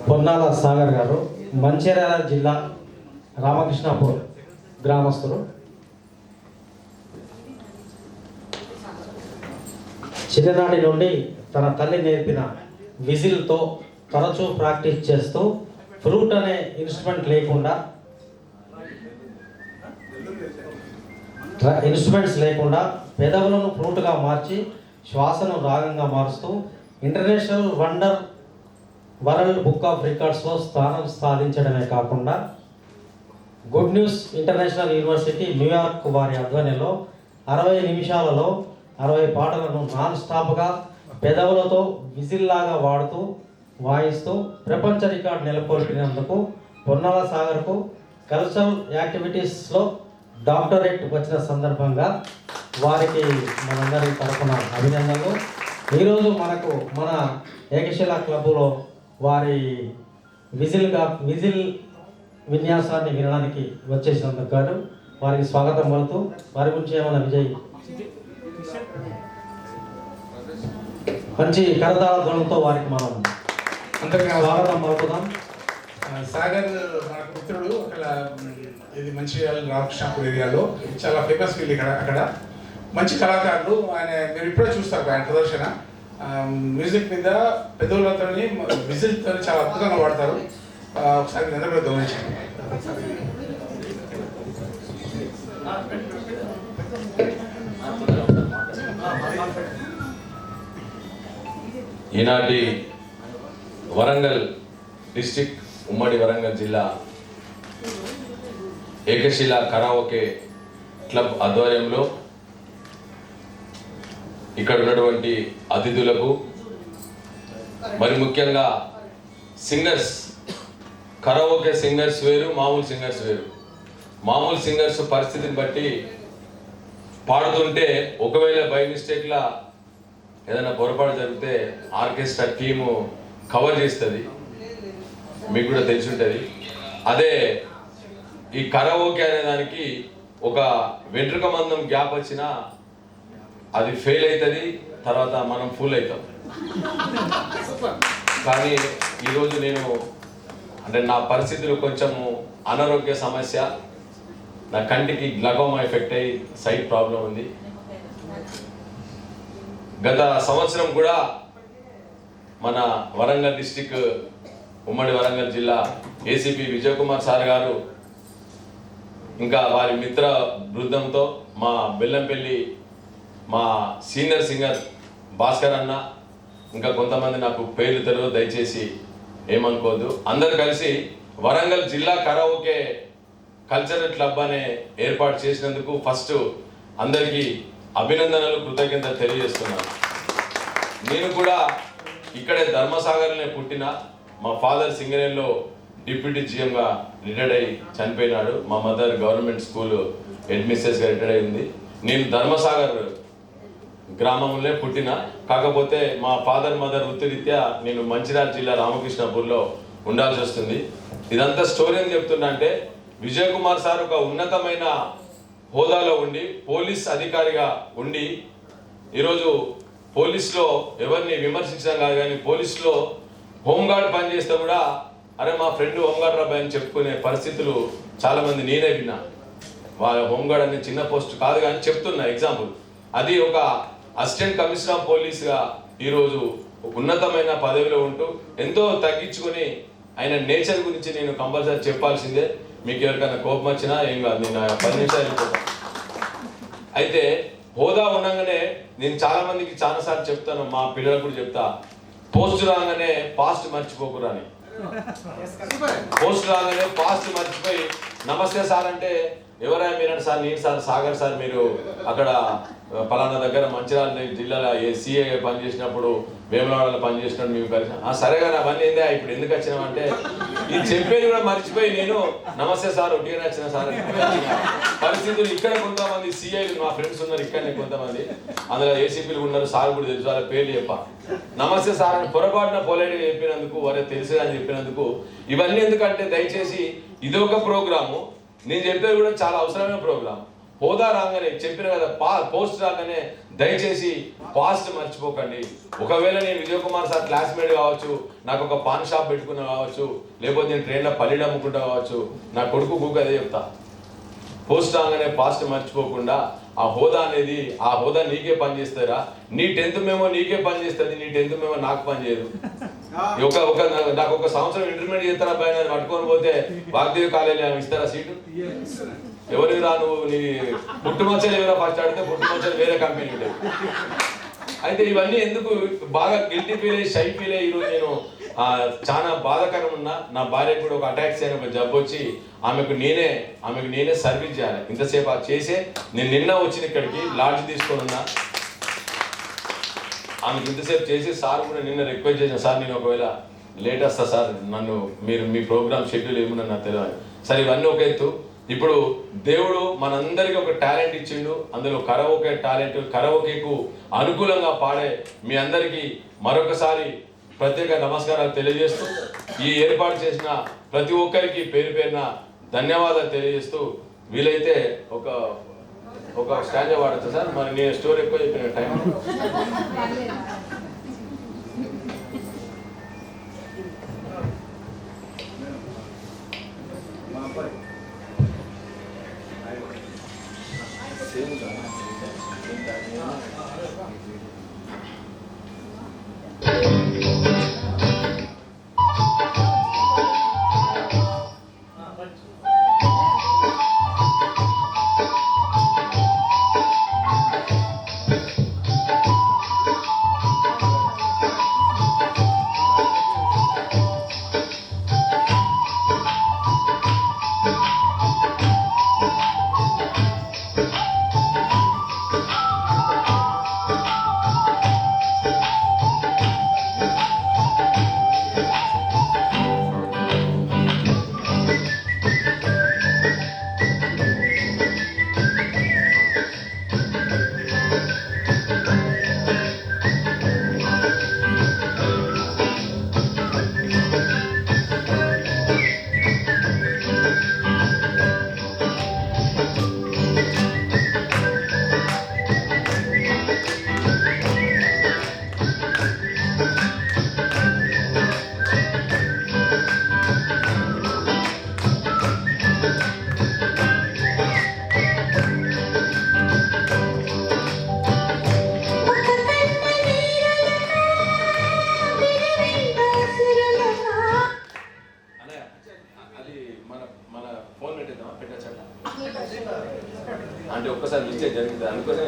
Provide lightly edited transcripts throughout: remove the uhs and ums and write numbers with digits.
పొన్నాల సాగర్ గారు మంచిర్యాల జిల్లా రామకృష్ణాపూర్ గ్రామస్తులు. చిన్ననాటి నుండి తన తల్లి నేర్పిన విజిల్తో తరచూ ప్రాక్టీస్ చేస్తూ ఫ్లూట్ అనే ఇన్స్ట్రుమెంట్స్ లేకుండా పెదవులను ఫ్లూట్గా మార్చి శ్వాసను రాగంగా మారుస్తూ ఇంటర్నేషనల్ వరల్డ్ బుక్ ఆఫ్ రికార్డ్స్లో స్థానం సాధించడమే కాకుండా good news international university New York వారి ఆధ్వర్యంలో 60 నిమిషాలలో 60 పాటలను నాన్ స్టాప్గా పెదవులతో విజిల్లాగా వాయిస్తూ ప్రపంచ రికార్డు నెలకొల్పినందుకు పొన్నాల సాగర్కు కల్చరల్ యాక్టివిటీస్లో డాక్టరేట్ వచ్చిన సందర్భంగా వారికి మనందరి తరఫున అభినందనలు. ఈరోజు మనకు మన ఏకశిల క్లబ్లో వారి విజిల్ విన్యాసాన్ని వినడానికి వచ్చేసినందుకు గాను వారికి స్వాగతం పలుతూ వారి గురించి ఏమైనా విజయ్ మంచి కరతాళ ధ్వనులతో వారికి మనం స్వాగతం పలుకుదాం. సాగర్ నాకు మిత్రుడు అక్కడ ఇది మంచిర్యాల రామకృష్ణాపూర్ ఏరియాలో చాలా ఫేమస్ ఫీల్డ్ అక్కడ మంచి కళాకారులు. ఆయన మీరు ఇప్పుడే చూస్తారు ఆయన ప్రదర్శన మ్యూజిక్ మీద పెదవులతో విజిల్తో చాలా అద్భుతంగా వాడతారు. ఒకసారి అందరూ కూడా గమనించండి. ఈనాటి వరంగల్ డిస్టిక్ ఉమ్మడి వరంగల్ జిల్లా ఏకశిల కరావోకే క్లబ్ ఆధ్వర్యంలో ఇక్కడ ఉన్నటువంటి అతిథులకు మరి ముఖ్యంగా సింగర్స్, కరావోకే సింగర్స్ వేరు, మామూలు సింగర్స్ వేరు. మామూలు సింగర్స్ పరిస్థితిని బట్టి పాడుతుంటే ఒకవేళ బై మిస్టేక్లా ఏదైనా పొరపాటు జరిగితే ఆర్కెస్ట్రా టీము కవర్ చేస్తుంది, మీకు కూడా తెలిసి ఉంటుంది. అదే ఈ కరావోకే అనే దానికి ఒక వెంట్రుక మందం గ్యాప్ వచ్చినా అది ఫెయిల్ అవుతుంది, తర్వాత మనం ఫుల్ అవుతాం. కానీ ఈరోజు నేను అంటే నా పరిస్థితులు కొంచెము అనారోగ్య సమస్య, నా కంటికి గ్లకోమా ఎఫెక్ట్ అయ్యి సైట్ ప్రాబ్లం ఉంది. గత సంవత్సరం కూడా మన వరంగల్ డిస్టిక్ ఉమ్మడి వరంగల్ జిల్లా ఏసీపీ విజయ్ కుమార్ సార్ గారు ఇంకా వారి మిత్ర బృందంతో మా బెల్లంపల్లి మా సీనియర్ సింగర్ భాస్కర్ అన్న, ఇంకా కొంతమంది నాకు పేర్లు తెలియదు, దయచేసి ఏమనుకోవద్దు, అందరు కలిసి వరంగల్ జిల్లా కరావోకే కల్చరల్ క్లబ్ అనే ఏర్పాటు చేసినందుకు ఫస్ట్ అందరికీ అభినందనలు, కృతజ్ఞతలు తెలియజేస్తున్నాను. నేను కూడా ఇక్కడే ధర్మసాగర్లోనే పుట్టిన, మా ఫాదర్ సింగరేణిలో డిప్యూటీ జిఎంగా రిటైర్డ్ అయ్యి చనిపోయినాడు. మా మదర్ గవర్నమెంట్ స్కూల్ హెడ్ మిస్సెస్గా రిటైర్డ్ అయింది. నేను ధర్మసాగర్ గ్రామంలో పుట్టిన, కాకపోతే మా ఫాదర్ మదర్ వృత్తిరీత్యా నేను మంచిర్యాల జిల్లా రామకృష్ణాపూర్లో ఉండాల్సి వస్తుంది. ఇదంతా స్టోరీ అని చెప్తున్నా అంటే విజయ్ కుమార్ సార్ ఒక ఉన్నతమైన హోదాలో ఉండి పోలీస్ అధికారిగా ఉండి ఈరోజు పోలీస్లో ఎవరిని విమర్శించడం కాదు, కానీ పోలీస్లో హోంగార్డ్ పనిచేస్తే కూడా అరే మా ఫ్రెండ్ హోంగార్డ్ రాబాయ్ అని చెప్పుకునే పరిస్థితులు చాలామంది నేనే విన్నా. వాళ్ళ హోంగార్డ్ అనే చిన్న పోస్ట్ కాదు కానీ చెప్తున్నా ఎగ్జాంపుల్. అది ఒక అసిస్టెంట్ కమిషనర్ ఆఫ్ పోలీస్గా ఈరోజు ఉన్నతమైన పదవిలో ఉంటూ ఎంతో తగ్గించుకొని ఆయన నేచర్ గురించి నేను కంపల్సరీ చెప్పాల్సిందే. మీకు ఎవరికైనా కోపం వచ్చినా ఏం కాదు, నేను 10 నిమిషాలు వెళ్ళిపోతాను. అయితే హోదా ఉండగానే నేను చాలా మందికి చాలాసార్లు చెప్తాను, మా పిల్లలకు కూడా చెప్తా, పోస్ట్ రాగానే పాస్ట్ మర్చిపోకురా అని. పోస్ట్ రాగానే పాస్ట్ మర్చిపోయి నమస్తే సార్ అంటే ఎవరైనా మీరంటే సార్ నేను సార్ సాగర్ సార్, మీరు అక్కడ పలానా దగ్గర మంచిర్యాల జిల్లాలో సిఏ పనిచేసినప్పుడు వేములవాడలో పనిచేసినప్పుడు మేము కలిసి సరే కానీ అవన్నీ ఏందా ఇప్పుడు ఎందుకు వచ్చినామంటే ఇది చెప్పేది కూడా మర్చిపోయి నేను నమస్తే సార్ ఒట్టిగానే వచ్చిన సార్ పరిస్థితులు. ఇక్కడ కొంతమంది సిఐలు మా ఫ్రెండ్స్ ఉన్నారు, ఇక్కడనే కొంతమంది, అందులో ఏసీపీలు ఉన్నారు, సార్ కూడా తెలుసు, వాళ్ళ పేర్లు చెప్పా నమస్తే సార్ అని పొరపాటున పొలైట్గా చెప్పినందుకు, వారే తెలిసే అని చెప్పినందుకు. ఇవన్నీ ఎందుకంటే దయచేసి ఇది ఒక ప్రోగ్రాము, నేను చెప్పేది కూడా చాలా అవసరమైన ప్రోగ్రామ్. హోదా రాగానే చెప్పిన కదా పోస్ట్ రాగానే దయచేసి పాస్ట్ మర్చిపోకండి. ఒకవేళ నేను విజయ్ కుమార్ సార్ క్లాస్మేట్ కావచ్చు, నాకు ఒక పాన్ షాప్ పెట్టుకున్నా కావచ్చు, లేకపోతే నేను ట్రైన్లో పల్లీలు అమ్ముకుంటా కావచ్చు, నా కొడుకు గూగు అదే చెప్తా, పోస్ట్ రాగానే పాస్ట్ మర్చిపోకుండా ఆ హోదా అనేది, ఆ హోదా నీకే పనిచేస్తారా? నీ 10th మేమో నీకే పనిచేస్తుంది, నీ 10th మేమో నాకు పనిచేయదు. నాకు ఒక సంవత్సరం ఇంటర్మీడియట్ చేస్తారా పైన పట్టుకొని పోతే వాగ్దేవి కాలేజీలో ఇస్తారా సీటు? ఎవరికి రా, నువ్వు నీ పుట్టుమచ్చలు ఎవరో ఫస్ట్ ఆడితే పుట్టుమచ్చలు వేరే కంపెనీ ఉండేవి. అయితే ఇవన్నీ ఎందుకు బాగా గిల్టీ ఫీల్ అయ్యి, షై ఫీల్ అయ్యి ఈరోజు నేను చాలా బాధాకరం ఉన్నా. నా భార్యకు కూడా ఒక అటాక్స్ అయిన ఒక జబ్బు వచ్చి ఆమెకు నేనే సర్వీస్ చేయాలి. ఇంతసేపు అది చేసే నేను నిన్న వచ్చిన ఇక్కడికి లాడ్జ్ తీసుకొని ఉన్నా. ఆమెకు ఇంతసేపు చేసి సార్ కూడా నిన్న రిక్వెస్ట్ చేసిన, సార్ నేను ఒకవేళ లేట్ వస్తా సార్, నన్ను మీరు మీ ప్రోగ్రామ్ షెడ్యూల్ ఏమున్నా నాకు తెలియదు. సరే ఇవన్నీ ఒక ఎత్తు. ఇప్పుడు దేవుడు మనందరికీ ఒక టాలెంట్ ఇచ్చిండు, అందులో కరవోకే టాలెంట్. కరవోకేకు అనుకూలంగా పాడే మీ అందరికీ మరొకసారి ప్రత్యేక నమస్కారాలు తెలియజేస్తూ, ఈ ఏర్పాటు చేసిన ప్రతి ఒక్కరికి పేరు పేరున ధన్యవాదాలు తెలియజేస్తూ, వీలైతే ఒక స్టాండ్ వాడచ్చు సార్. మరి నేను స్టోరీ ఎక్కువ చెప్పిన టైం అంటే ఒక్కసారి మిస్టేక్ జరిగింది అనుకునే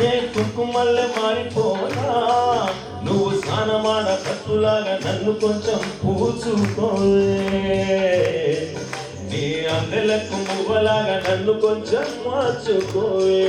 నే కుంకుమల్లె మారిపోనా, నువ్వు స్నానమాడ కట్టులాగా నన్ను కొంచెం పూచుకోవే, నీ అందెలకు మువ్వలాగా నన్ను కొంచెం మార్చుకోవే.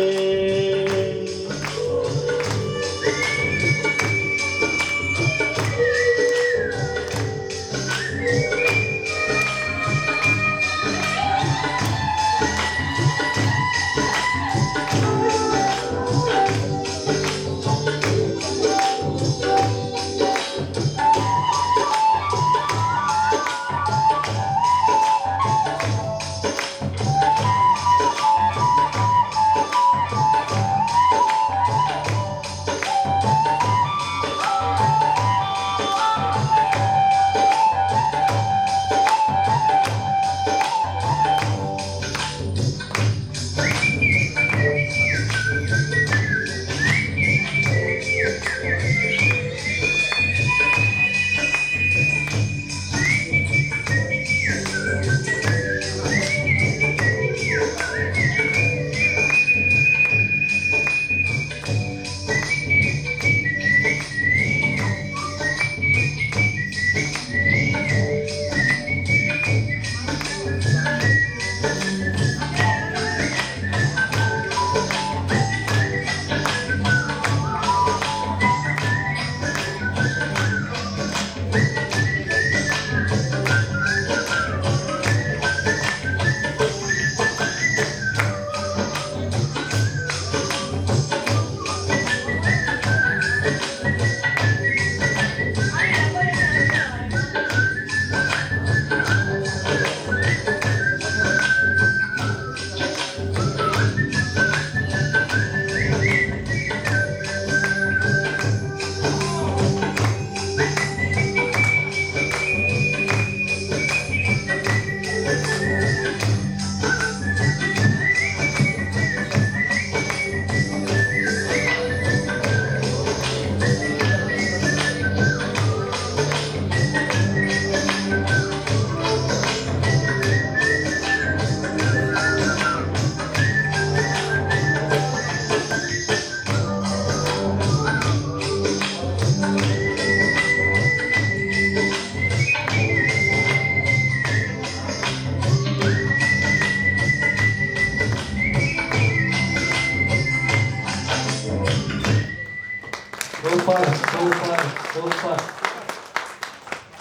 Super super super.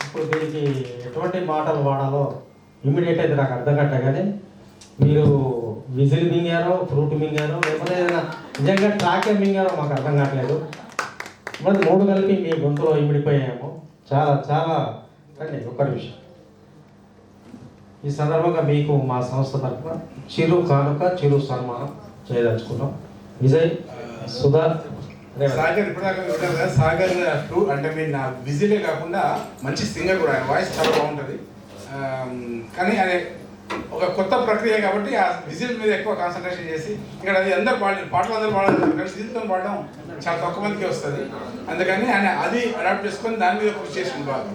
ఇప్పుడు దీనికి ఎటువంటి మాటలు వాడాలో ఇమ్మీడియట్ అయితే నాకు అర్థం కట్ట, కానీ మీరు విజిల్ మింగారో ఫ్రూట్ మింగారో లేకపోతే ఏదైనా నిజంగా ట్రాకే మింగారో మాకు అర్థం కావట్లేదు. మరి మూడు కలిపి మీ గొంతులో ఇమిడిపోయాము. చాలా చాలా అండి. ఒక్క నిమిషం. ఈ సందర్భంగా మీకు మా సంస్థ తరఫున చిరు కానుక చిరు సన్మానం చేయదలుచుకున్నాం. విజయ్, సుధా, సాగర్ ఇప్పటిదాకా వింటారు కదా. సాగర్ టూ అంటే మీరు నా విజిలే కాకుండా మంచి సింగర్ కూడా, ఆయన వాయిస్ చాలా బాగుంటుంది. కానీ ఆయన ఒక కొత్త ప్రక్రియ కాబట్టి ఆ విజిల్ మీద ఎక్కువ కాన్సన్ట్రేషన్ చేసి ఇక్కడ అది అందరు పాటలు అందరూ పాడాలి, కానీ విజిల్తో పాడడం చాలా తక్కువ మందికి వస్తుంది. అందుకని ఆయన అది అడాప్ట్ చేసుకొని దాని మీద కృషి చేసి బాగా.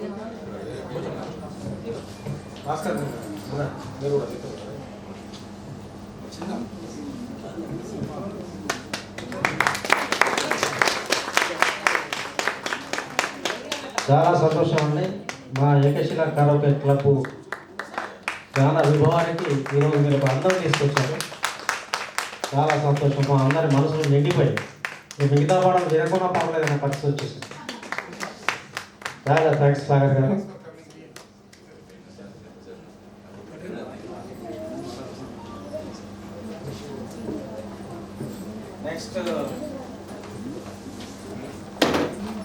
చాలా సంతోషం అండి. మా ఏకశిల కరోకే క్లబ్ గాన విభవానికి ఈరోజు మీరు ఒక అందం తీసుకొచ్చారు. చాలా సంతోషం. మా అందరి మనసులు నిండిపోయి మిగతా పాటలు వినకుండా పర్లేదన్న పరిస్థితి వచ్చేసింది. చాలా థ్యాంక్స్ సాగర్ గారు. నెక్స్ట్